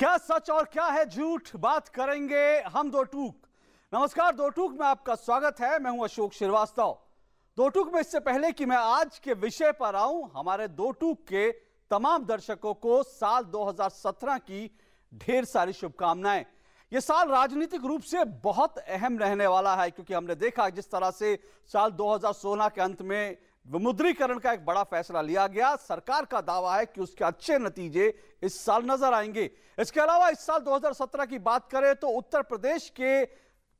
क्या सच और क्या है झूठ, बात करेंगे हम दो टूक। नमस्कार, दो टूक में आपका स्वागत है। मैं हूं अशोक श्रीवास्तव। दो टूक में इससे पहले कि मैं आज के विषय पर आऊं, हमारे दो टूक के तमाम दर्शकों को साल 2017 की ढेर सारी शुभकामनाएं। यह साल राजनीतिक रूप से बहुत अहम रहने वाला है, क्योंकि हमने देखा जिस तरह से साल 2016 के अंत में विमुद्रीकरण का एक बड़ा फैसला लिया गया। सरकार का दावा है कि उसके अच्छे नतीजे इस साल नजर आएंगे। इसके अलावा इस साल 2017 की बात करें तो उत्तर प्रदेश के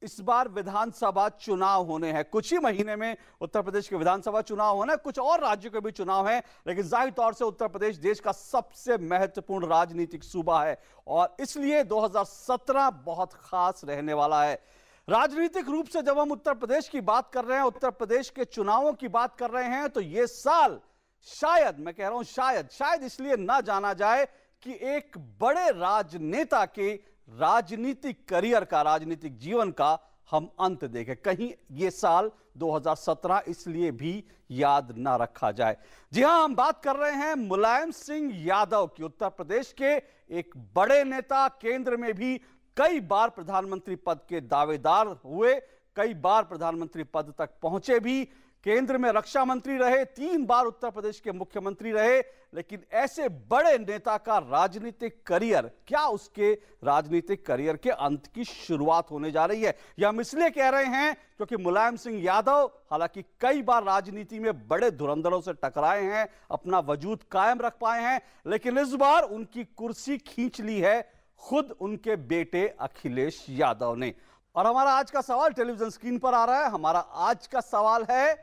इस बार विधानसभा चुनाव होने हैं। कुछ ही महीने में उत्तर प्रदेश के विधानसभा चुनाव होना है, कुछ और राज्यों के भी चुनाव हैं, लेकिन जाहिर तौर से उत्तर प्रदेश देश का सबसे महत्वपूर्ण राजनीतिक सूबा है और इसलिए 2017 बहुत खास रहने वाला है। राजनीतिक रूप से जब हम उत्तर प्रदेश की बात कर रहे हैं, उत्तर प्रदेश के चुनावों की बात कर रहे हैं, तो यह साल शायद, मैं कह रहा हूं शायद इसलिए ना जाना जाए कि एक बड़े राजनेता के राजनीतिक करियर का, राजनीतिक जीवन का हम अंत देखें। कहीं यह साल 2017 इसलिए भी याद ना रखा जाए। जी हां, हम बात कर रहे हैं मुलायम सिंह यादव की। उत्तर प्रदेश के एक बड़े नेता, केंद्र में भी कई बार प्रधानमंत्री पद के दावेदार हुए, कई बार प्रधानमंत्री पद तक पहुंचे भी, केंद्र में रक्षा मंत्री रहे, 3 बार उत्तर प्रदेश के मुख्यमंत्री रहे। लेकिन ऐसे बड़े नेता का राजनीतिक करियर, क्या उसके राजनीतिक करियर के अंत की शुरुआत होने जा रही है? यह हम इसलिए कह रहे हैं क्योंकि मुलायम सिंह यादव हालांकि कई बार राजनीति में बड़े धुरंधरों से टकराए हैं, अपना वजूद कायम रख पाए हैं, लेकिन इस बार उनकी कुर्सी खींच ली है खुद उनके बेटे अखिलेश यादव ने। और हमारा आज का सवाल टेलीविजन स्क्रीन पर आ रहा है। हमारा आज का सवाल है,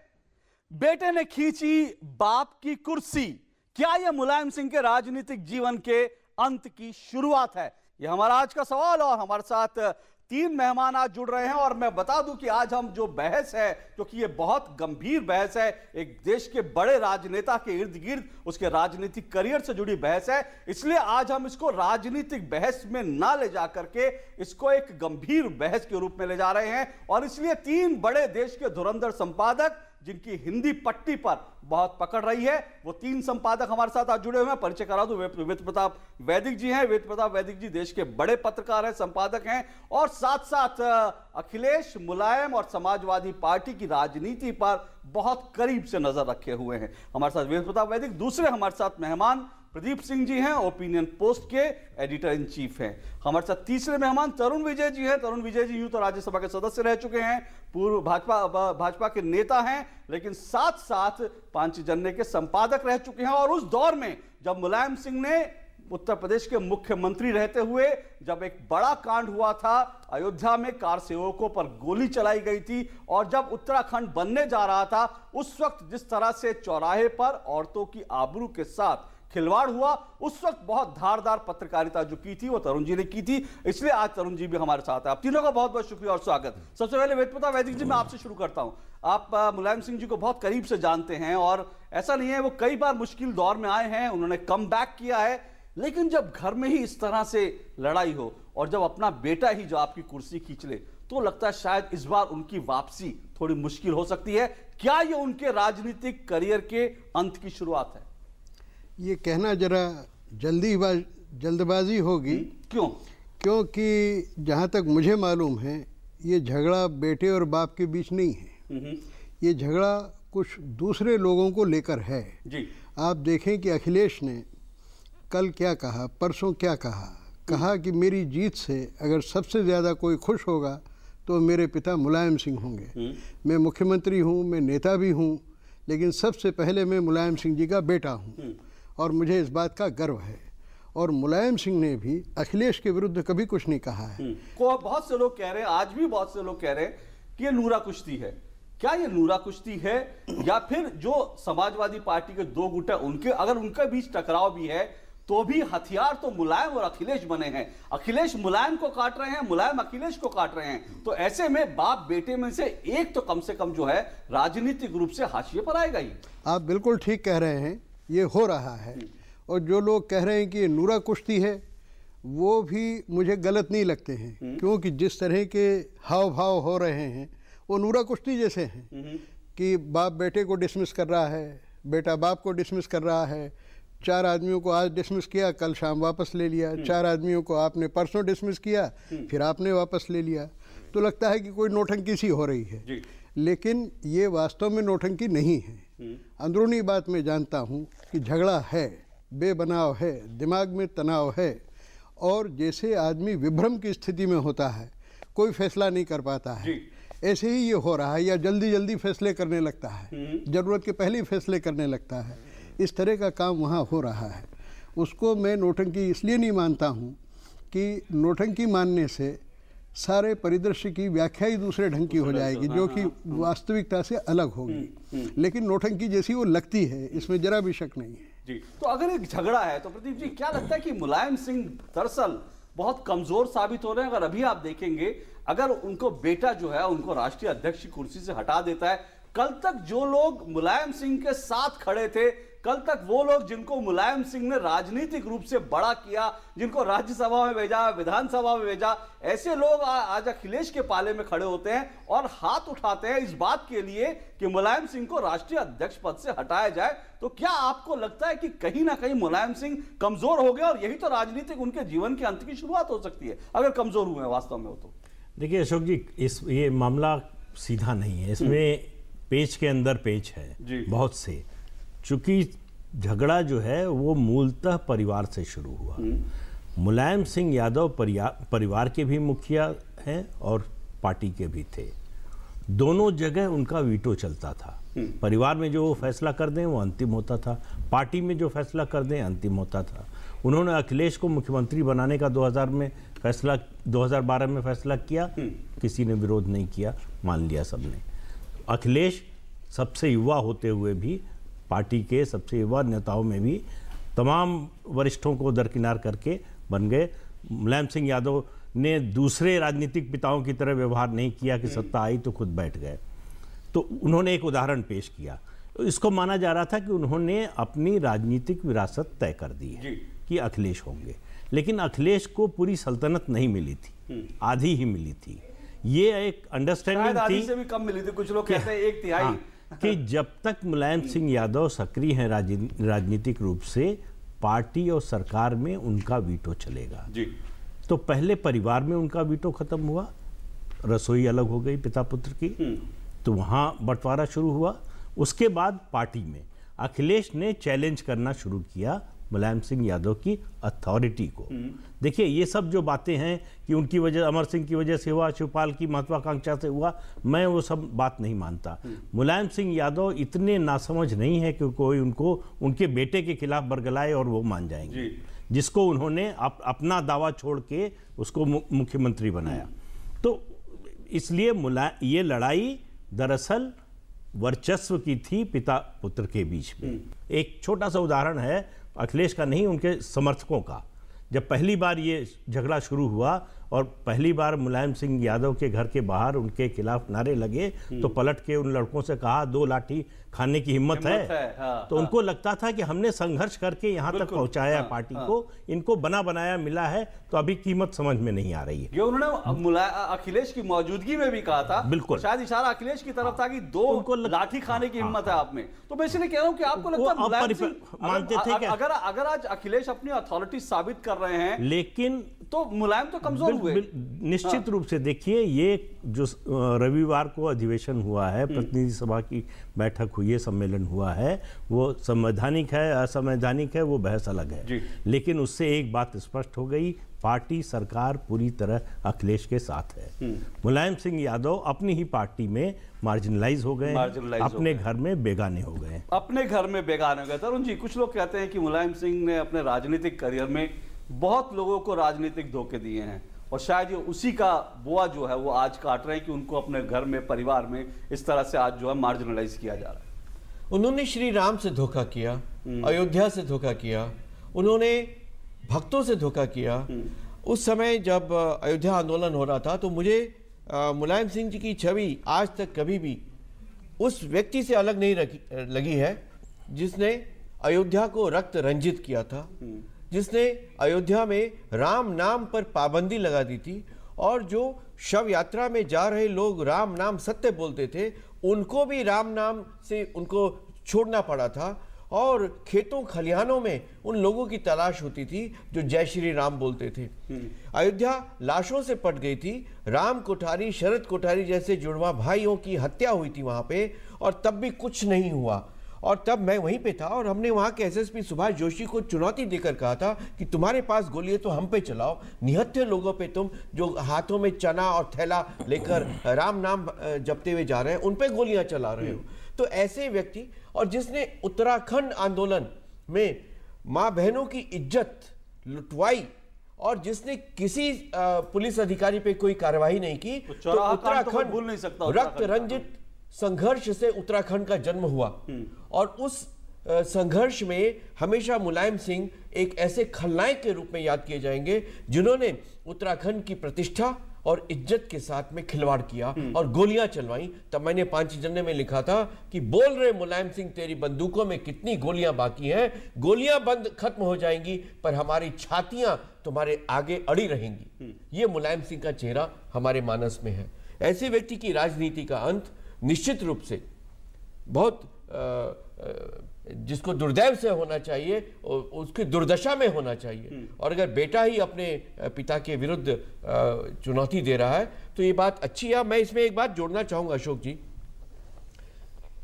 बेटे ने खींची बाप की कुर्सी, क्या यह मुलायम सिंह के राजनीतिक जीवन के अंत की शुरुआत है? यह हमारा आज का सवाल। और हमारे साथ 3 मेहमान आज जुड़ रहे हैं और मैं बता दूं कि आज हम जो बहस है, क्योंकि यह बहुत गंभीर बहस है, एक देश के बड़े राजनेता के इर्द गिर्द उसके राजनीतिक करियर से जुड़ी बहस है, इसलिए आज हम इसको राजनीतिक बहस में ना ले जाकर के इसको एक गंभीर बहस के रूप में ले जा रहे हैं। और इसलिए 3 बड़े देश के धुरंधर संपादक जिनकी हिंदी पट्टी पर बहुत पकड़ रही है, वो 3 संपादक हमारे साथ आज जुड़े हुए हैं। परिचय करा दूं, वेद प्रताप वैदिक जी हैं। वेद प्रताप वैदिक जी देश के बड़े पत्रकार हैं, संपादक हैं और साथ साथ अखिलेश, मुलायम और समाजवादी पार्टी की राजनीति पर बहुत करीब से नजर रखे हुए हैं। हमारे साथ वेद प्रताप वैदिक। दूसरे हमारे साथ मेहमान प्रदीप सिंह जी हैं, ओपिनियन पोस्ट के एडिटर इन चीफ हैं। हमारे साथ तीसरे मेहमान तरुण विजय जी हैं। तरुण विजय जी यूं तो राज्यसभा के सदस्य रह चुके हैं, पूर्व भाजपा के नेता हैं, लेकिन साथ साथ पांचजन्य के संपादक रह चुके हैं। और उस दौर में जब मुलायम सिंह ने उत्तर प्रदेश के मुख्यमंत्री रहते हुए जब एक बड़ा कांड हुआ था, अयोध्या में कार सेवकों पर गोली चलाई गई थी, और जब उत्तराखंड बनने जा रहा था, उस वक्त जिस तरह से चौराहे पर औरतों की आबरू के साथ खिलवाड़ हुआ, उस वक्त बहुत धारदार पत्रकारिता जो की थी वो तरुण जी ने की थी। इसलिए आज तरुण जी भी हमारे साथ है। आप तीनों का बहुत बहुत शुक्रिया और स्वागत। सबसे पहले वेद प्रताप वैदिक जी, मैं आपसे शुरू करता हूं। आप मुलायम सिंह जी को बहुत करीब से जानते हैं और ऐसा नहीं है, वो कई बार मुश्किल दौर में आए हैं, उन्होंने कम बैक किया है, लेकिन जब घर में ही इस तरह से लड़ाई हो और जब अपना बेटा ही जो आपकी कुर्सी खींच ले, तो लगता है शायद इस बार उनकी वापसी थोड़ी मुश्किल हो सकती है। क्या ये उनके राजनीतिक करियर के अंत की शुरुआत है? ये कहना जरा जल्दबाजी होगी। क्यों? क्योंकि जहाँ तक मुझे मालूम है, ये झगड़ा बेटे और बाप के बीच नहीं है। ये झगड़ा कुछ दूसरे लोगों को लेकर है जी। आप देखें कि अखिलेश ने कल क्या कहा, परसों क्या कहा कि मेरी जीत से अगर सबसे ज़्यादा कोई खुश होगा तो मेरे पिता मुलायम सिंह होंगे। मैं मुख्यमंत्री हूँ, मैं नेता भी हूँ, लेकिन सबसे पहले मैं मुलायम सिंह जी का बेटा हूँ और मुझे इस बात का गर्व है। और मुलायम सिंह ने भी अखिलेश के विरुद्ध कभी कुछ नहीं कहा है। बहुत से लोग कह रहे हैं, आज भी बहुत से लोग कह रहे हैं कि ये नूरा कुश्ती है। क्या ये नूरा कुश्ती है, या फिर जो समाजवादी पार्टी के 2 गुट उनके, अगर उनके बीच टकराव भी है तो भी हथियार तो मुलायम और अखिलेश बने हैं। अखिलेश मुलायम को काट रहे हैं, मुलायम अखिलेश को काट रहे हैं। तो ऐसे में बाप बेटे में से एक तो कम से कम जो है राजनीतिक रूप से हाशिए पर आएगा ही। आप बिल्कुल ठीक कह रहे हैं, ये हो रहा है। और जो लोग कह रहे हैं कि ये नूरा कुश्ती है, वो भी मुझे गलत नहीं लगते हैं, क्योंकि जिस तरह के हाव भाव हो रहे हैं वो नूरा कुश्ती जैसे हैं कि बाप बेटे को डिसमिस कर रहा है, बेटा बाप को डिसमिस कर रहा है, 4 आदमियों को आज डिसमिस किया, कल शाम वापस ले लिया, 4 आदमियों को आपने परसों डिसमिस किया, फिर आपने वापस ले लिया, तो लगता है कि कोई नौटंकी सी हो रही है। लेकिन ये वास्तव में नौटंकी नहीं है। अंदरूनी बात मैं जानता हूँ कि झगड़ा है, बेबनाव है, दिमाग में तनाव है, और जैसे आदमी विभ्रम की स्थिति में होता है, कोई फैसला नहीं कर पाता है, ऐसे ही ये हो रहा है, या जल्दी जल्दी फैसले करने लगता है, ज़रूरत के पहले ही फैसले करने लगता है। इस तरह का काम वहाँ हो रहा है। उसको मैं नौटंकी इसलिए नहीं मानता हूँ कि नौटंकी मानने से सारे परिदृश्य की व्याख्या ही दूसरे ढंग की हो जाएगी, जो कि वास्तविकता से अलग होगी। लेकिन नौटंकी जैसी वो लगती है, इसमें जरा भी शक नहीं है। जी, तो अगर एक झगड़ा है तो प्रदीप जी क्या लगता है कि मुलायम सिंह दरअसल बहुत कमजोर साबित हो रहे हैं? अगर अभी आप देखेंगे, अगर उनको बेटा जो है उनको राष्ट्रीय अध्यक्ष की कुर्सी से हटा देता है, कल तक जो लोग मुलायम सिंह के साथ खड़े थे, कल तक वो लोग जिनको मुलायम सिंह ने राजनीतिक रूप से बड़ा किया, जिनको राज्यसभा में भेजा, विधानसभा में भेजा, ऐसे लोग आज अखिलेश के पाले में खड़े होते हैं और हाथ उठाते हैं इस बात के लिए कि मुलायम सिंह को राष्ट्रीय अध्यक्ष पद से हटाया जाए। तो क्या आपको लगता है कि कहीं ना कहीं मुलायम सिंह कमजोर हो गए और यही तो राजनीतिक उनके जीवन के अंत की शुरुआत हो सकती है, अगर कमजोर हुए वास्तव में हो तो? देखिए अशोक जी, ये मामला सीधा नहीं है, इसमें पेच के अंदर पेच है बहुत से। चूंकि झगड़ा जो है वो मूलतः परिवार से शुरू हुआ। मुलायम सिंह यादव परिवार के भी मुखिया हैं और पार्टी के भी थे। दोनों जगह उनका वीटो चलता था। परिवार में जो फैसला कर दें वो अंतिम होता था, पार्टी में जो फैसला कर दें अंतिम होता था। उन्होंने अखिलेश को मुख्यमंत्री बनाने का 2012 में फैसला किया, किसी ने विरोध नहीं किया, मान लिया सबने। अखिलेश सबसे युवा होते हुए भी पार्टी के सबसे युवा नेताओं में भी तमाम वरिष्ठों को दरकिनार करके बन गए। मुलायम सिंह यादव ने दूसरे राजनीतिक पिताओं की तरह व्यवहार नहीं किया कि सत्ता आई तो खुद बैठ गए। तो उन्होंने एक उदाहरण पेश किया। इसको माना जा रहा था कि उन्होंने अपनी राजनीतिक विरासत तय कर दी है कि अखिलेश होंगे, लेकिन अखिलेश को पूरी सल्तनत नहीं मिली थी, आधी ही मिली थी। ये एक अंडरस्टैंडिंग थी, से भी कम मिली थी, कुछ लोग कहते हैं 1/3 कि जब तक मुलायम सिंह यादव सक्रिय हैं राजनीतिक रूप से, पार्टी और सरकार में उनका वीटो चलेगा। तो पहले परिवार में उनका वीटो खत्म हुआ, रसोई अलग हो गई पिता पुत्र की, तो वहां बंटवारा शुरू हुआ। उसके बाद पार्टी में अखिलेश ने चैलेंज करना शुरू किया मुलायम सिंह यादव की अथॉरिटी को। देखिए ये सब जो बातें हैं कि उनकी वजह, अमर सिंह की वजह से हुआ, शिवपाल की महत्वाकांक्षा से हुआ, मैं वो सब बात नहीं मानता। मुलायम सिंह यादव इतने नासमझ नहीं है कि कोई उनको उनके बेटे के खिलाफ बरगलाए और वो मान जाएंगे, जिसको उन्होंने अपना दावा छोड़ के उसको मुख्यमंत्री बनाया। तो इसलिए ये लड़ाई दरअसल वर्चस्व की थी पिता पुत्र के बीच में। एक छोटा सा उदाहरण है, अखिलेश का नहीं, उनके समर्थकों का। जब पहली बार ये झगड़ा शुरू हुआ और पहली बार मुलायम सिंह यादव के घर के बाहर उनके खिलाफ नारे लगे, तो पलट के उन लड़कों से कहा 2 लाठी खाने की हिम्मत है। तो उनको लगता था कि हमने संघर्ष करके यहाँ तक पहुंचाया पार्टी को, इनको बना बनाया मिला है, तो अभी कीमत समझ में नहीं आ रही है। ये उन्होंने अखिलेश की मौजूदगी में भी कहा था, बिल्कुल शायद इशारा अखिलेश की तरफ था कि 2 लाठी खाने की हिम्मत है आप में। तो मैं इसलिए कह रहा हूं कि आपको लगता है मुलायम सिंह मानते थे क्या? अगर आज अखिलेश अपनी अथॉरिटी साबित कर रहे हैं, लेकिन तो मुलायम तो कमजोर हुए निश्चित रूप से। देखिए ये जो रविवार को अधिवेशन हुआ है, प्रतिनिधि सभा की बैठक हुई है, सम्मेलन हुआ है, वो संवैधानिक है असंवैधानिक है, वो बहस अलग है। लेकिन उससे एक बात स्पष्ट हो गई, पार्टी सरकार पूरी तरह अखिलेश के साथ है। मुलायम सिंह यादव अपनी ही पार्टी में मार्जिनलाइज हो गए, अपने घर में बेगाने हो गए, अपने घर में बेगाने हो गए। तरुण जी, कुछ लोग कहते हैं कि मुलायम सिंह ने अपने राजनीतिक करियर में बहुत लोगों को राजनीतिक धोखे दिए हैं और शायद ये उसी का बुआ जो है वो आज काट रहे हैं कि उनको अपने घर में, परिवार में इस तरह से आज जो है मार्जिनलाइज किया जा रहा है। उन्होंने श्री राम से धोखा किया, अयोध्या से धोखा किया, उन्होंने भक्तों से धोखा किया। उस समय जब अयोध्या आंदोलन हो रहा था तो मुझे मुलायम सिंह जी की छवि आज तक कभी भी उस व्यक्ति से अलग नहीं लगी है जिसने अयोध्या को रक्त रंजित किया था, जिसने अयोध्या में राम नाम पर पाबंदी लगा दी थी, और जो शव यात्रा में जा रहे लोग राम नाम सत्य बोलते थे, उनको भी राम नाम से उनको छोड़ना पड़ा था। और खेतों खलिहानों में उन लोगों की तलाश होती थी जो जय श्री राम बोलते थे। अयोध्या लाशों से पट गई थी। राम कोठारी, शरद कोठारी जैसे जुड़वा भाइयों की हत्या हुई थी वहां पे, और तब भी कुछ नहीं हुआ। और तब मैं वहीं पे था और हमने वहाँ के एसएसपी सुभाष जोशी को चुनौती देकर कहा था कि तुम्हारे पास गोली है तो हम पे चलाओ, निहत्थे लोगों पे तुम जो हाथों में चना और थैला लेकर राम नाम जपते हुए जा रहे हैं उन पे गोलियां चला रहे हो। तो ऐसे व्यक्ति, और जिसने उत्तराखंड आंदोलन में माँ बहनों की इज्जत लुटवाई और जिसने किसी पुलिस अधिकारी पे कोई कार्रवाई नहीं की, तो उत्तराखंड भूल नहीं सकता। रक्त रंजित संघर्ष से उत्तराखंड का जन्म हुआ, और उस संघर्ष में हमेशा मुलायम सिंह एक ऐसे खलनायक के रूप में याद किए जाएंगे जिन्होंने उत्तराखंड की प्रतिष्ठा और इज्जत के साथ में खिलवाड़ किया और गोलियां चलवाई। तब मैंने 5 जनने में लिखा था कि बोल रहे मुलायम सिंह तेरी बंदूकों में कितनी गोलियां बाकी हैं, गोलियां बंद खत्म हो जाएंगी पर हमारी छातियां तुम्हारे आगे अड़ी रहेंगी। ये मुलायम सिंह का चेहरा हमारे मानस में है। ऐसे व्यक्ति की राजनीति का अंत निश्चित रूप से बहुत जिसको दुर्दैव से होना चाहिए, उसकी दुर्दशा में होना चाहिए। और अगर बेटा ही अपने पिता के विरुद्ध चुनौती दे रहा है तो ये बात अच्छी है। मैं इसमें एक बात जोड़ना चाहूंगा अशोक जी,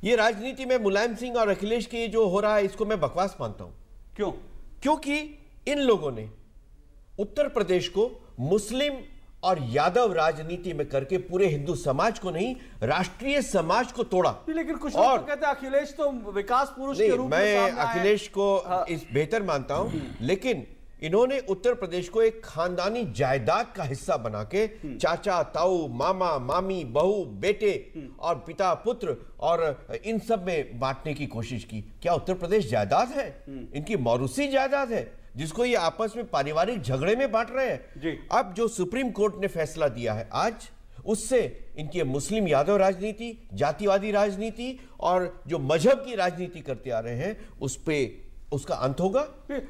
ये राजनीति में मुलायम सिंह और अखिलेश की जो हो रहा है इसको मैं बकवास मानता हूं। क्यों? क्योंकि इन लोगों ने उत्तर प्रदेश को मुस्लिम और यादव राजनीति में करके पूरे हिंदू समाज को नहीं, राष्ट्रीय समाज को तोड़ा। लेकिन कुछ लोग तो कहते हैं अखिलेश तो विकास पुरुष के रूप में मैं अखिलेश को इस बेहतर मानता हूं, लेकिन इन्होंने उत्तर प्रदेश को एक खानदानी जायदाद का हिस्सा बना के चाचा, ताऊ, मामा, मामी, बहू, बेटे और पिता, पुत्र और इन सब में बांटने की कोशिश की। क्या उत्तर प्रदेश जायदाद है? इनकी मौरूसी जायदाद है जिसको ये आपस में पारिवारिक झगड़े में बांट रहे हैं। अब जो सुप्रीम कोर्ट ने फैसला दिया है आज, उससे इनकी मुस्लिम यादव राजनीति, जातिवादी राजनीति और जो मजहब की राजनीति करते आ रहे हैं उस पे उसका अंत होगा।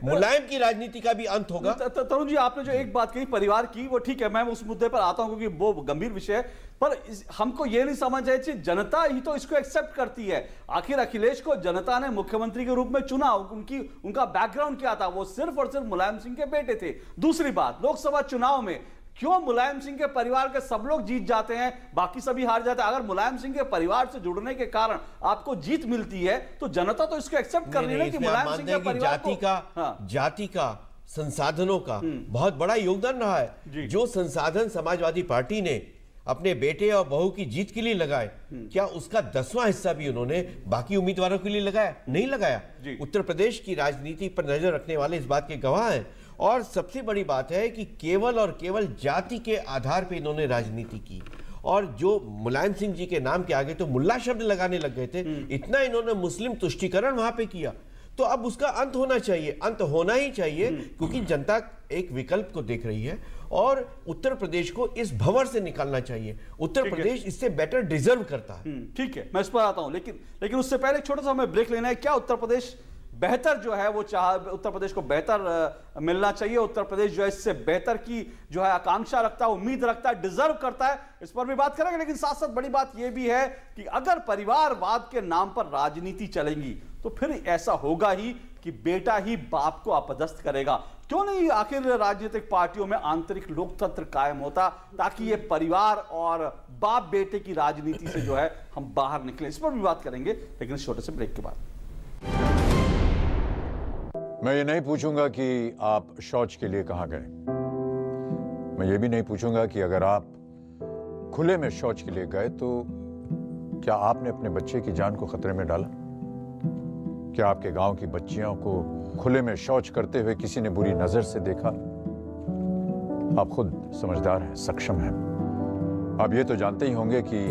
मुलायम की राजनीति का भी अंत होगा। तरुण जी, आपने जो एक बात कही परिवार की, वो ठीक है, मैं उस मुद्दे पर आता हूं क्योंकि वो गंभीर विषय है, पर हमको ये नहीं समझ है कि जनता ही तो इसको एक्सेप्ट करती है। आखिर अखिलेश को जनता ने मुख्यमंत्री के रूप में चुना, उनका बैकग्राउंड क्या था? वो सिर्फ और सिर्फ मुलायम सिंह के बेटे थे। दूसरी बात, लोकसभा चुनाव में क्यों मुलायम सिंह के परिवार के सब लोग जीत जाते हैं, बाकी सभी हार जाते हैं? अगर मुलायम सिंह के परिवार से जुड़ने के कारण आपको जीत मिलती है तो जनता तो इसको एक्सेप्ट कर रही है कि मुलायम सिंह के परिवार जाति का संसाधनों का बहुत बड़ा योगदान रहा है। जो संसाधन समाजवादी पार्टी ने अपने बेटे और बहू की जीत के लिए लगाए, क्या उसका 10वां हिस्सा भी उन्होंने बाकी उम्मीदवारों के लिए लगाया? नहीं लगाया। उत्तर प्रदेश की राजनीति पर नजर रखने वाले इस बात के गवाह हैं। और सबसे बड़ी बात है कि केवल और केवल जाति के आधार पर इन्होंने राजनीति की, और जो मुलायम सिंह जी के नाम के आगे तो मुल्ला शब्द लगाने लग गए थे। इतना इन्होंने मुस्लिम तुष्टीकरण वहां पे किया, तो अब उसका अंत होना चाहिए, अंत होना ही चाहिए, क्योंकि जनता एक विकल्प को देख रही है और उत्तर प्रदेश को इस भंवर से निकालना चाहिए। उत्तर प्रदेश इससे बेटर डिजर्व करता है। ठीक है, मैं इस पर आता हूं, लेकिन उससे पहले एक छोटा सा हमें ब्रेक लेना है। क्या उत्तर प्रदेश बेहतर जो है वो उत्तर प्रदेश को बेहतर मिलना चाहिए? उत्तर प्रदेश जो है इससे बेहतर की जो है आकांक्षा रखता है, उम्मीद रखता है, डिजर्व करता है? इस पर भी बात करेंगे, लेकिन साथ साथ बड़ी बात यह भी है कि अगर परिवारवाद के नाम पर राजनीति चलेगी तो फिर ऐसा होगा ही कि बेटा ही बाप को अपदस्थ करेगा। क्यों नहीं आखिर राजनीतिक पार्टियों में आंतरिक लोकतंत्र कायम होता, ताकि ये परिवार और बाप बेटे की राजनीति से जो है हम बाहर निकले? इस पर भी बात करेंगे, लेकिन इस छोटे से ब्रेक के बाद। मैं ये नहीं पूछूंगा कि आप शौच के लिए कहां गए। मैं ये भी नहीं पूछूंगा कि अगर आप खुले में शौच के लिए गए तो क्या आपने अपने बच्चे की जान को खतरे में डाला? क्या आपके गांव की बच्चियों को खुले में शौच करते हुए किसी ने बुरी नजर से देखा? आप खुद समझदार हैं, सक्षम हैं। आप ये तो जानते ही होंगे कि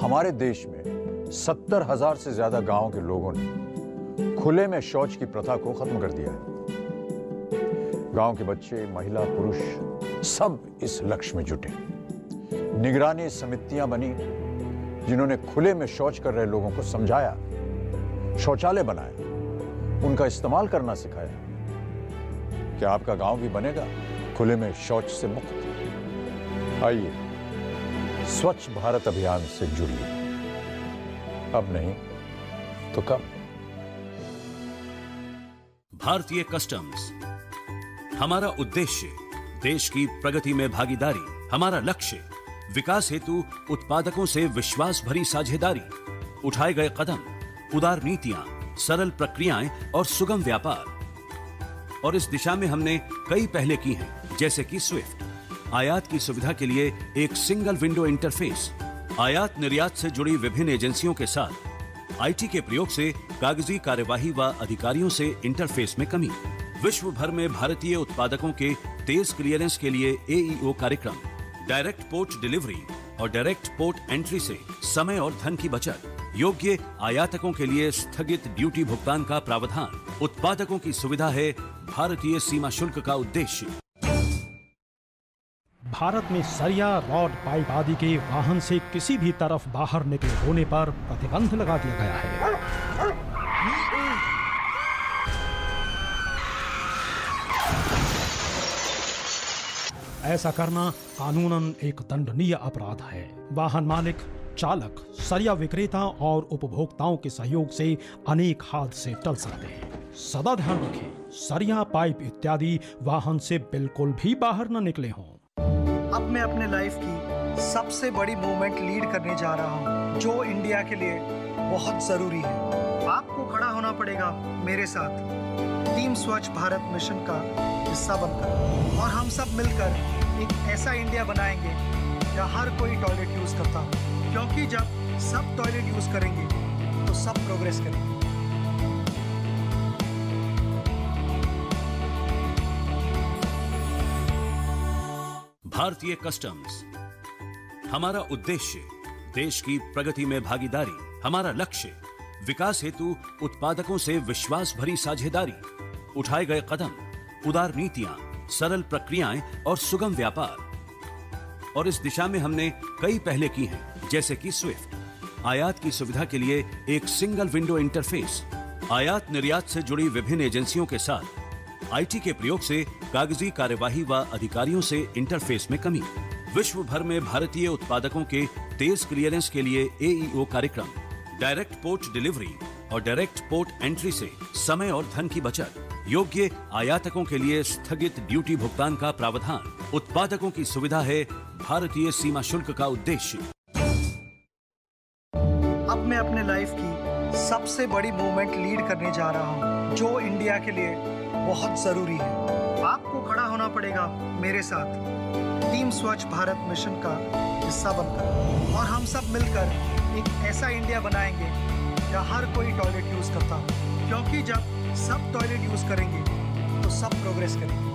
हमारे देश में 70,000 से ज्यादा गांवों के लोगों ने खुले में शौच की प्रथा को खत्म कर दिया है। गांव के बच्चे, महिला, पुरुष सब इस लक्ष्य में जुटे। निगरानी समितियां बनी जिन्होंने खुले में शौच कर रहे लोगों को समझाया, शौचालय बनाए, उनका इस्तेमाल करना सिखाया। क्या आपका गांव भी बनेगा खुले में शौच से मुक्त? आइए स्वच्छ भारत अभियान से जुड़िए। अब नहीं तो कब? भारतीय कस्टम्स। हमारा उद्देश्य देश की प्रगति में भागीदारी, हमारा लक्ष्य विकास हेतु उत्पादकों से विश्वास भरी साझेदारी, उठाए गए कदम, उदार नीतियां, सरल प्रक्रियाएं और सुगम व्यापार। और इस दिशा में हमने कई पहले की हैं, जैसे कि स्विफ्ट, आयात की सुविधा के लिए एक सिंगल विंडो इंटरफेस, आयात निर्यात से जुड़ी विभिन्न एजेंसियों के साथ आईटी के प्रयोग से कागजी कार्यवाही व अधिकारियों से इंटरफेस में कमी, विश्व भर में भारतीय उत्पादकों के तेज क्लियरेंस के लिए एईओ कार्यक्रम, डायरेक्ट पोर्ट डिलीवरी और डायरेक्ट पोर्ट एंट्री से समय और धन की बचत, योग्य आयातकों के लिए स्थगित ड्यूटी भुगतान का प्रावधान, उत्पादकों की सुविधा है भारतीय सीमा शुल्क का उद्देश्य। भारत में सरिया, रॉड, पाइप आदि के वाहन से किसी भी तरफ बाहर निकले होने पर प्रतिबंध लगा दिया गया है। ऐसा करना कानूनन एक दंडनीय अपराध है। वाहन मालिक, चालक, सरिया विक्रेता और उपभोक्ताओं के सहयोग से अनेक हादसे टल सकते हैं। सदा ध्यान रखें, सरिया, पाइप इत्यादि वाहन से बिल्कुल भी बाहर न निकले हों। अब मैं अपने लाइफ की सबसे बड़ी मूवमेंट लीड करने जा रहा हूँ, जो इंडिया के लिए बहुत जरूरी है। आपको खड़ा होना पड़ेगा मेरे साथ टीम स्वच्छ भारत मिशन का हिस्सा बनकर, और हम सब मिलकर एक ऐसा इंडिया बनाएंगे जहाँ हर कोई टॉयलेट यूज करता हो, क्योंकि जब सब टॉयलेट यूज करेंगे तो सब प्रोग्रेस करेंगे। भारतीय कस्टम्स। हमारा उद्देश्य देश की प्रगति में भागीदारी, हमारा लक्ष्य विकास हेतु उत्पादकों से विश्वास भरी साझेदारी, उठाए गए कदम, उदार नीतियां, सरल प्रक्रियाएं और सुगम व्यापार। और इस दिशा में हमने कई पहले की हैं, जैसे कि स्विफ्ट, आयात की सुविधा के लिए एक सिंगल विंडो इंटरफेस, आयात निर्यात से जुड़ी विभिन्न एजेंसियों के साथ आईटी के प्रयोग से कागजी कार्यवाही व अधिकारियों से इंटरफेस में कमी, विश्व भर में भारतीय उत्पादकों के तेज क्लियरेंस के लिए एईओ कार्यक्रम, डायरेक्ट पोर्ट डिलीवरी और डायरेक्ट पोर्ट एंट्री से समय और धन की बचत, योग्य आयातकों के लिए स्थगित ड्यूटी भुगतान का प्रावधान, उत्पादकों की सुविधा है भारतीय सीमा शुल्क का उद्देश्य। अब मैं अपने लाइफ की सबसे बड़ी मूवमेंट लीड करने जा रहा हूँ, जो इंडिया के लिए बहुत जरूरी है। आपको खड़ा होना पड़ेगा मेरे साथ टीम स्वच्छ भारत मिशन का हिस्सा बनकर, और हम सब मिलकर एक ऐसा इंडिया बनाएंगे जहाँ हर कोई टॉयलेट यूज करता हो, क्योंकि जब सब टॉयलेट यूज करेंगे तो सब प्रोग्रेस करेंगे।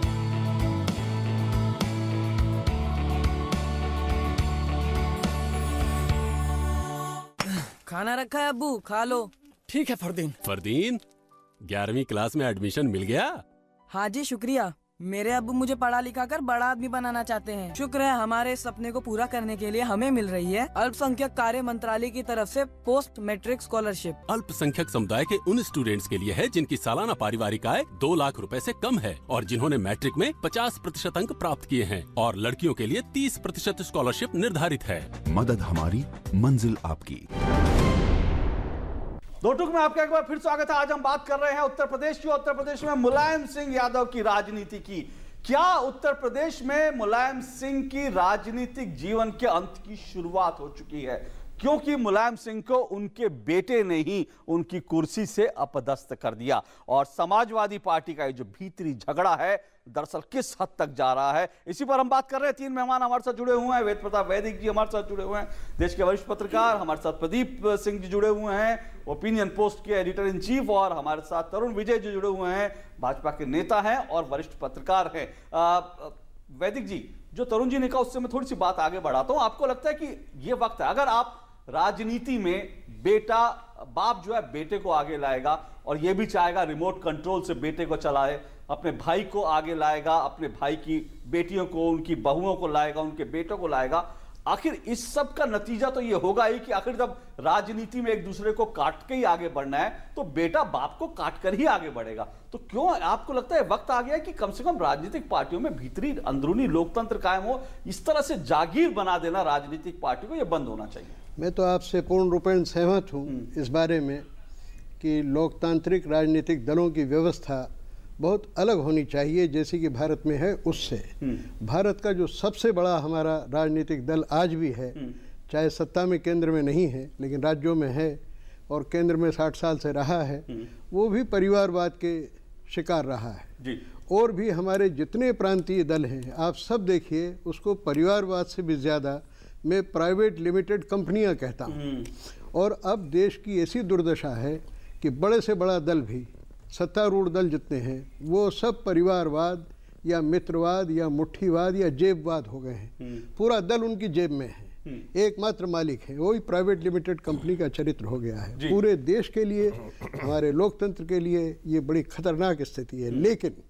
खाना रखा है अब्बू, खा लो। ठीक है फरदीन। फरदीन, 11वीं क्लास में एडमिशन मिल गया? हाँ जी शुक्रिया। मेरे अब्बू मुझे पढ़ा लिखा कर बड़ा आदमी बनाना चाहते हैं। शुक्र है हमारे सपने को पूरा करने के लिए हमें मिल रही है अल्पसंख्यक कार्य मंत्रालय की तरफ से पोस्ट मैट्रिक स्कॉलरशिप। अल्पसंख्यक समुदाय के उन स्टूडेंट्स के लिए है जिनकी सालाना पारिवारिक आय 2 लाख रुपए से कम है और जिन्होंने मैट्रिक में 50% अंक प्राप्त किए हैं, और लड़कियों के लिए 30% स्कॉलरशिप निर्धारित है। मदद हमारी, मंजिल आपकी। दो टूक में आपका एक बार फिर स्वागत है। आज हम बात कर रहे हैं उत्तर प्रदेश की। उत्तर प्रदेश में मुलायम सिंह यादव की राजनीति की। क्या उत्तर प्रदेश में मुलायम सिंह की राजनीतिक जीवन के अंत की शुरुआत हो चुकी है? क्योंकि मुलायम सिंह को उनके बेटे ने ही उनकी कुर्सी से अपदस्थ कर दिया। और समाजवादी पार्टी का ये जो भीतरी झगड़ा है दरअसल किस हद तक जा रहा है, इसी पर हम बात कर रहे हैं। 3 मेहमान हमारे साथ जुड़े हुए हैं। वेद प्रताप वैदिक जी हमारे साथ जुड़े हुए हैं, देश के वरिष्ठ पत्रकार। हमारे साथ प्रदीप सिंह जी जुड़े हुए हैं, ओपिनियन पोस्ट के एडिटर इन चीफ। और हमारे साथ तरुण विजय जी जुड़े हुए हैं, भाजपा के नेता हैं और वरिष्ठ पत्रकार हैं। वैदिक जी, जो तरुण जी ने कहा उससे मैं थोड़ी सी बात आगे बढ़ाता हूं। आपको लगता है कि ये वक्त है, अगर आप राजनीति में बाप जो है बेटे को आगे लाएगा और ये भी चाहेगा रिमोट कंट्रोल से बेटे को चलाए, अपने भाई को आगे लाएगा, अपने भाई की बेटियों को, उनकी बहुओं को लाएगा, उनके बेटों को लाएगा, आखिर इस सब का नतीजा तो ये होगा ही कि आखिर जब राजनीति में एक दूसरे को काट के ही आगे बढ़ना है तो बेटा बाप को काट कर ही आगे बढ़ेगा। तो क्यों आपको लगता है वक्त आ गया कि कम से कम राजनीतिक पार्टियों में भीतरी अंदरूनी लोकतंत्र कायम हो? इस तरह से जागीर बना देना राजनीतिक पार्टी को, यह बंद होना चाहिए। मैं तो आपसे पूर्ण रूपेण सहमत हूँ इस बारे में कि लोकतांत्रिक राजनीतिक दलों की व्यवस्था बहुत अलग होनी चाहिए, जैसे कि भारत में है उससे। भारत का जो सबसे बड़ा हमारा राजनीतिक दल आज भी है, चाहे सत्ता में केंद्र में नहीं है लेकिन राज्यों में है और केंद्र में 60 साल से रहा है, वो भी परिवारवाद के शिकार रहा है जी। और भी हमारे जितने प्रांतीय दल हैं आप सब देखिए, उसको परिवारवाद से भी ज़्यादा मैं प्राइवेट लिमिटेड कंपनियां कहता हूं। और अब देश की ऐसी दुर्दशा है कि बड़े से बड़ा दल भी, सत्तारूढ़ दल जितने हैं, वो सब परिवारवाद या मित्रवाद या मुट्ठीवाद या जेबवाद हो गए हैं। पूरा दल उनकी जेब में है, एकमात्र मालिक है, वही प्राइवेट लिमिटेड कंपनी का चरित्र हो गया है। पूरे देश के लिए, हमारे लोकतंत्र के लिए ये बड़ी खतरनाक स्थिति है। लेकिन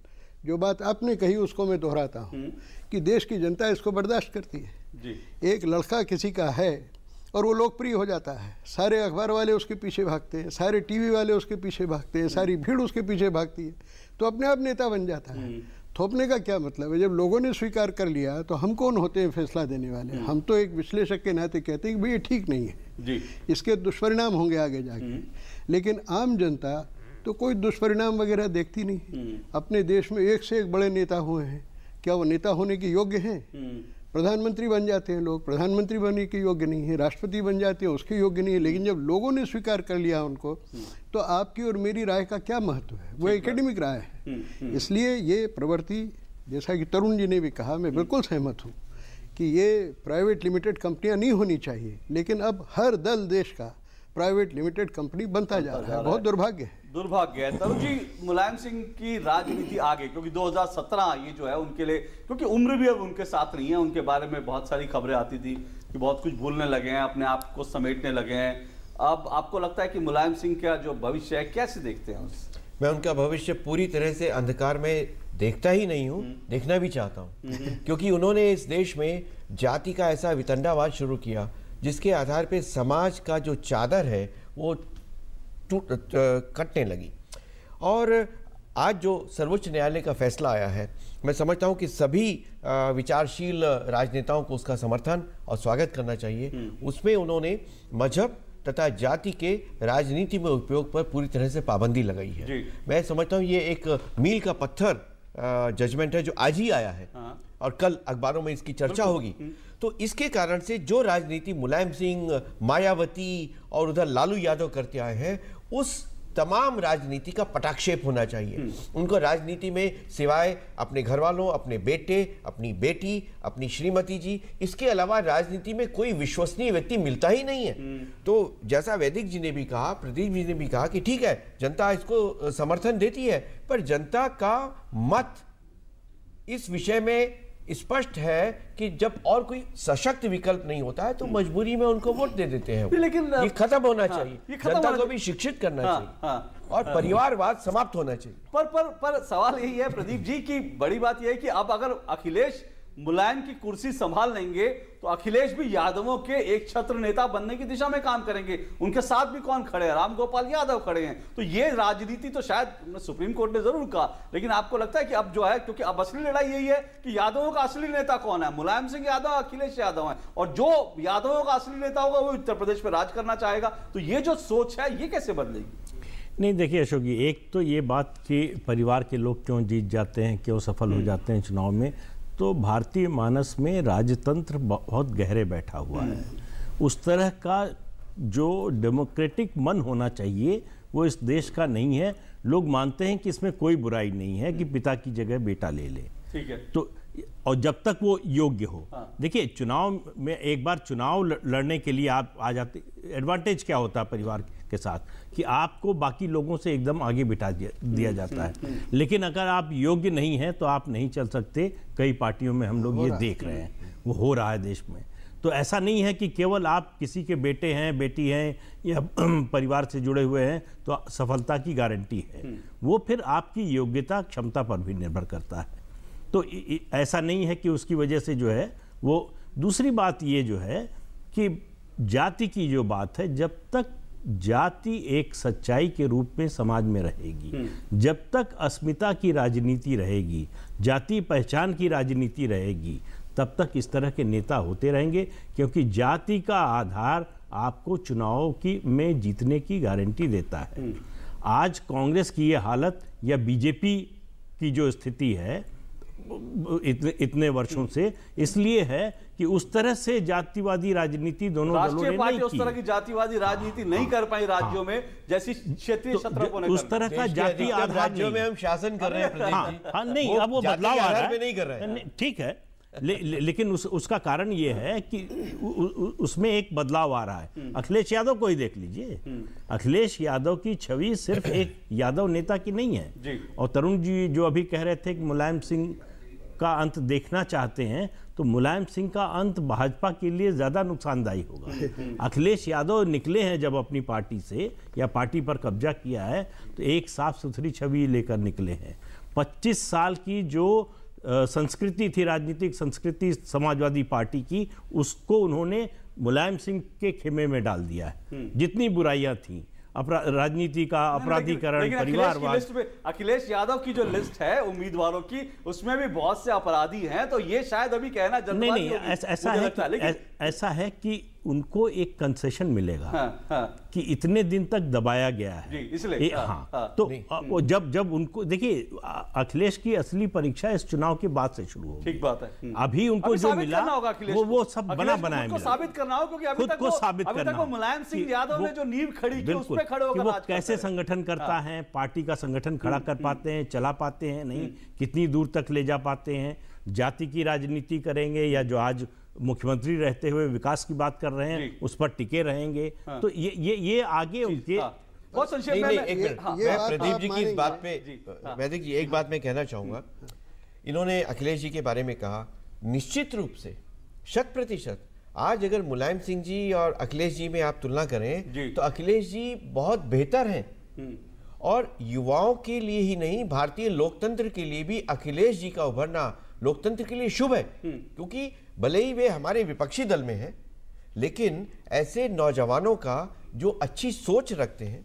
जो बात आपने कही उसको मैं दोहराता हूँ कि देश की जनता इसको बर्दाश्त करती है जी। एक लड़का किसी का है और वो लोकप्रिय हो जाता है, सारे अखबार वाले उसके पीछे भागते हैं, सारे टीवी वाले उसके पीछे भागते हैं, सारी भीड़ उसके पीछे भागती है, तो अपने आप नेता बन जाता है। थोपने का क्या मतलब है? जब लोगों ने स्वीकार कर लिया तो हम कौन होते हैं फैसला देने वाले? हम तो एक विश्लेषक के नाते कहते हैं कि भाई ये ठीक नहीं है जी, इसके दुष्परिणाम होंगे आगे जाके। लेकिन आम जनता तो कोई दुष्परिणाम वगैरह देखती नहीं। अपने देश में एक से एक बड़े नेता हुए हैं, क्या वो नेता होने के योग्य हैं? प्रधानमंत्री बन जाते हैं लोग, प्रधानमंत्री बनने के योग्य नहीं है, राष्ट्रपति बन जाते हैं उसके योग्य नहीं है। लेकिन जब लोगों ने स्वीकार कर लिया उनको, तो आपकी और मेरी राय का क्या महत्व है? वो एकेडमिक राय है। इसलिए ये प्रवृत्ति, जैसा कि तरुण जी ने भी कहा, मैं बिल्कुल सहमत हूँ कि ये प्राइवेट लिमिटेड कंपनियां नहीं होनी चाहिए, लेकिन अब हर दल देश का प्राइवेट लिमिटेड कंपनी बनता जा रहा है। बहुत दुर्भाग्य है, दुर्भाग्य है। तरुण जी, मुलायम सिंह की राजनीति आगे, क्योंकि 2017 ये जो है उनके लिए, क्योंकि उम्र भी अब उनके साथ नहीं है, उनके बारे में बहुत सारी खबरें आती थी कि बहुत कुछ भूलने लगे हैं, अपने आप को समेटने लगे हैं। अब आपको लगता है कि मुलायम सिंह का जो भविष्य है, कैसे देखते हैं उस? मैं उनका भविष्य पूरी तरह से अंधकार में देखता ही नहीं हूँ, देखना भी चाहता हूँ। क्योंकि उन्होंने इस देश में जाति का ऐसा वितंडावाद शुरू किया जिसके आधार पे समाज का जो चादर है वो कटने लगी। और आज जो सर्वोच्च न्यायालय का फैसला आया है, मैं समझता हूं कि सभी विचारशील राजनेताओं को उसका समर्थन और स्वागत करना चाहिए। उसमें उन्होंने मजहब तथा जाति के राजनीति में उपयोग पर पूरी तरह से पाबंदी लगाई है। मैं समझता हूं ये एक मील का पत्थर जजमेंट है जो आज ही आया है और कल अखबारों में इसकी चर्चा होगी। तो इसके कारण से जो राजनीति मुलायम सिंह, मायावती और उधर लालू यादव करते आए हैं, उस तमाम राजनीति का पटाक्षेप होना चाहिए। उनको राजनीति में सिवाय अपने घर वालों, अपने बेटे, अपनी बेटी, अपनी श्रीमती जी, इसके अलावा राजनीति में कोई विश्वसनीय व्यक्ति मिलता ही नहीं है। तो जैसा वैदिक जी ने भी कहा, प्रदीप जी ने भी कहा कि ठीक है, जनता इसको समर्थन देती है, पर जनता का मत इस विषय में स्पष्ट है कि जब और कोई सशक्त विकल्प नहीं होता है तो मजबूरी में उनको वोट दे देते हैं। लेकिन ये खत्म होना चाहिए, जनता को भी शिक्षित करना चाहिए और परिवारवाद समाप्त होना चाहिए। पर सवाल यही है प्रदीप जी की, बड़ी बात यह है कि अब अगर अखिलेश मुलायम की कुर्सी संभाल लेंगे तो अखिलेश भी यादवों के एक छत्र नेता बनने की दिशा में काम करेंगे। उनके साथ भी कौन खड़े हैं? रामगोपाल यादव खड़े हैं। तो ये राजनीति तो शायद सुप्रीम कोर्ट ने जरूर कहा, लेकिन आपको लगता है कि अब जो है, क्योंकि अब असली लड़ाई यही है कि यादवों का असली नेता कौन है? मुलायम सिंह यादव, अखिलेश यादव है, और जो यादवों का असली नेता होगा वो उत्तर प्रदेश में राज करना चाहेगा। तो ये जो सोच है ये कैसे बदलेगी? नहीं, देखिए अशोक जी, एक तो ये बात कि परिवार के लोग क्यों जीत जाते हैं, क्यों सफल हो जाते हैं चुनाव में, तो भारतीय मानस में राजतंत्र बहुत गहरे बैठा हुआ है। उस तरह का जो डेमोक्रेटिक मन होना चाहिए वो इस देश का नहीं है। लोग मानते हैं कि इसमें कोई बुराई नहीं है कि पिता की जगह बेटा ले ले, ठीक है, तो और जब तक वो योग्य हो। देखिए, चुनाव में एक बार चुनाव लड़ने के लिए आप आ जाते, एडवांटेज क्या होता है परिवार के साथ कि आपको बाकी लोगों से एकदम आगे बिठा दिया जाता है। लेकिन अगर आप योग्य नहीं हैं तो आप नहीं चल सकते। कई पार्टियों में हम लोग ये देख रहे हैं, वो हो रहा है देश में। तो ऐसा नहीं है कि केवल आप किसी के बेटे हैं, बेटी हैं या परिवार से जुड़े हुए हैं तो सफलता की गारंटी है। वो फिर आपकी योग्यता, क्षमता पर भी निर्भर करता है। तो ऐसा नहीं है कि उसकी वजह से जो है वो। दूसरी बात ये जो है कि जाति की जो बात है, जब तक जाति एक सच्चाई के रूप में समाज में रहेगी, जब तक अस्मिता की राजनीति रहेगी, जाति पहचान की राजनीति रहेगी, तब तक इस तरह के नेता होते रहेंगे। क्योंकि जाति का आधार आपको चुनाव की में जीतने की गारंटी देता है। आज कांग्रेस की ये हालत या बीजेपी की जो स्थिति है इतने वर्षों से, इसलिए है कि उस तरह से जातिवादी राजनीति दोनों दलों ने नहीं की। उस तरह की जातिवादी राजनीति नहीं कर पाई राज्यों में, जैसी क्षेत्रीय क्षेत्रों ने उस तरह का जाति आधार राज्यों में हम शासन कर रहे हैं प्रदीप जी। हाँ नहीं, अब वो बदलाव आ रहा है, नहीं कर रहे हैं, ठीक है, लेकिन उसका कारण ये है कि उसमें एक बदलाव आ रहा है। अखिलेश यादव को ही देख लीजिए, अखिलेश यादव की छवि सिर्फ एक यादव नेता की नहीं है। और तरुण जी जो अभी कह रहे थे कि मुलायम सिंह का अंत देखना चाहते हैं, तो मुलायम सिंह का अंत भाजपा के लिए ज्यादा नुकसानदायी होगा। अखिलेश यादव निकले हैं जब अपनी पार्टी से या पार्टी पर कब्जा किया है, तो एक साफ सुथरी छवि लेकर निकले हैं। 25 साल की जो संस्कृति थी, राजनीतिक संस्कृति समाजवादी पार्टी की, उसको उन्होंने मुलायम सिंह के खेमे में डाल दिया है। जितनी बुराइयां थी, राजनीति का अपराधीकरण, परिवारवाद। अखिलेश यादव की जो लिस्ट है उम्मीदवारों की, उसमें भी बहुत से अपराधी हैं, तो ये शायद अभी कहना जल्दबाजी नहीं, ऐसा है कि उनको एक कंसेशन मिलेगा। कि इतने दिन तक दबाया गया है, इसलिए तो जब उनको देखिए, अखिलेश की असली परीक्षा इस चुनाव के बाद से शुरू होगी। ठीक बात है। अभी उनको जो मिला वो सब बना बनाया मिला, साबित करना हो, क्योंकि अभी तक साबित करना वो मुलायम सिंह यादव ने जो नींव खड़ी की, उस पे खड़े होकर वो कैसे संगठन करता है, पार्टी का संगठन खड़ा कर पाते हैं, चला पाते हैं, नहीं कितनी दूर तक ले जा पाते हैं, जाति की राजनीति करेंगे या जो आज मुख्यमंत्री रहते हुए विकास की बात कर रहे हैं उस पर टिके रहेंगे। तो ये आगे उनके बहुत संक्षेप में प्रदीप जी की इस बात पे, वैदिक जी एक बात मैं कहना चाहूंगा। इन्होंने अखिलेश जी के बारे में कहा, निश्चित रूप से 100% आज अगर मुलायम सिंह जी और अखिलेश जी में आप तुलना करें तो अखिलेश जी बहुत बेहतर हैं। और युवाओं के लिए ही नहीं, भारतीय लोकतंत्र के लिए भी अखिलेश जी का उभरना लोकतंत्र के लिए शुभ है। क्योंकि भले ही वे हमारे विपक्षी दल में हैं, लेकिन ऐसे नौजवानों का जो अच्छी सोच रखते हैं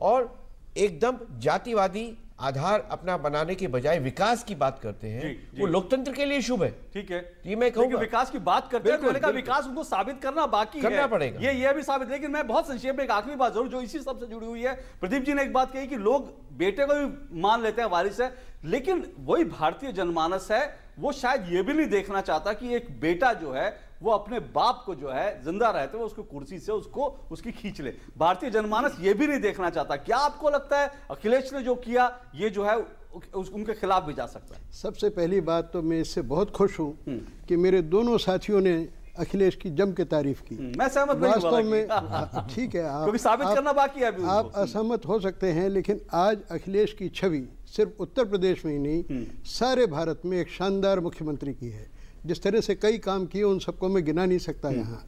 और एकदम जातिवादी आधार अपना बनाने के बजाय विकास की बात करते हैं, वो लोकतंत्र के लिए शुभ है। ठीक है, ये मैं कहूंगा। विकास की बात करते हैं तो मैंने कहा विकास उनको साबित करना बाकी करना पड़ेगा, ये भी साबित। लेकिन मैं बहुत संक्षेप में एक आखिरी बात जरूर, जो इसी सबसे जुड़ी हुई है। प्रदीप जी ने एक बात कही कि लोग बेटे को भी मान लेते हैं वारिस है, लेकिन वही भारतीय जनमानस है, वो शायद ये भी नहीं देखना चाहता कि एक बेटा जो है वो अपने बाप को जो है जिंदा रहते हुए उसको कुर्सी से उसकी खींच ले। भारतीय जनमानस ये भी नहीं देखना चाहता। क्या आपको लगता है अखिलेश ने जो किया ये जो है उनके खिलाफ भी जा सकता है? सबसे पहली बात तो मैं इससे बहुत खुश हूं कि मेरे दोनों साथियों ने अखिलेश की जम के तारीफ की। मैं सहमत नहीं हूं, वास्तव में ठीक है, क्योंकि साबित करना बाकी है अभी। आप असहमत हो सकते हैं, लेकिन आज अखिलेश की छवि सिर्फ उत्तर प्रदेश में ही नहीं, सारे भारत में एक शानदार मुख्यमंत्री की है। जिस तरह से कई काम किए उन सबको मैं गिना नहीं सकता यहाँ।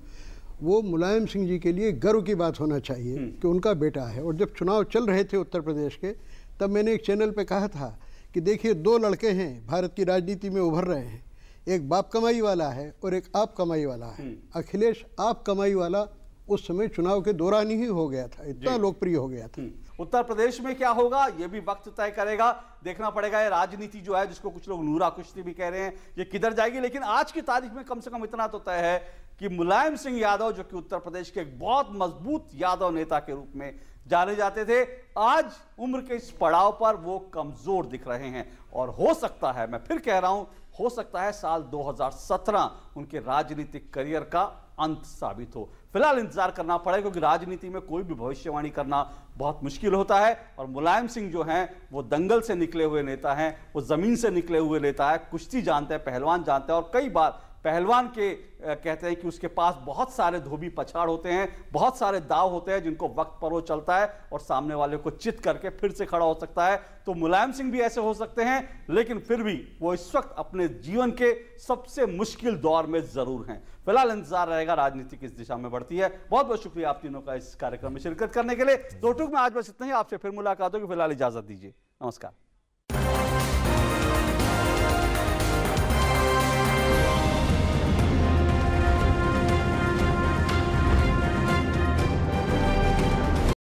वो मुलायम सिंह जी के लिए गर्व की बात होना चाहिए कि उनका बेटा है। और जब चुनाव चल रहे थे उत्तर प्रदेश के, तब मैंने एक चैनल पे कहा था कि देखिए, 2 लड़के हैं भारत की राजनीति में उभर रहे हैं, एक बाप कमाई वाला है और एक आप कमाई वाला है। अखिलेश आप कमाई वाला उस समय चुनाव के दौरान ही हो गया था, इतना लोकप्रिय हो गया था। उत्तर प्रदेश में क्या होगा ये भी वक्त तय करेगा, देखना पड़ेगा। ये राजनीति जो है, जिसको कुछ लोग नूरा कुश्ती भी कह रहे हैं, ये किधर जाएगी। लेकिन आज की तारीख में कम से कम इतना तो तय है कि मुलायम सिंह यादव, जो कि उत्तर प्रदेश के एक बहुत मजबूत यादव नेता के रूप में जाने जाते थे, आज उम्र के इस पड़ाव पर वो कमजोर दिख रहे हैं। और हो सकता है, मैं फिर कह रहा हूं, हो सकता है साल 2017 उनके राजनीतिक करियर का अंत साबित हो। फिलहाल इंतजार करना पड़ेगा, क्योंकि राजनीति में कोई भी भविष्यवाणी करना बहुत मुश्किल होता है। और मुलायम सिंह जो हैं वो दंगल से निकले हुए नेता हैं, वो जमीन से निकले हुए नेता है, कुश्ती जानते हैं, पहलवान जानते हैं। और कई बार पहलवान के कहते हैं कि उसके पास बहुत सारे धोबी पछाड़ होते हैं, बहुत सारे दाव होते हैं जिनको वक्त पर वो चलता है और सामने वाले को चित करके फिर से खड़ा हो सकता है। तो मुलायम सिंह भी ऐसे हो सकते हैं, लेकिन फिर भी वो इस वक्त अपने जीवन के सबसे मुश्किल दौर में जरूर हैं। फिलहाल इंतजार रहेगा, राजनीति किस दिशा में बढ़ती है। बहुत बहुत शुक्रिया आप तीनों का इस कार्यक्रम में शिरकत करने के लिए। 2 टूक में आज बस इतना ही, आपसे फिर मुलाकात होगी। फिलहाल इजाजत दीजिए, नमस्कार।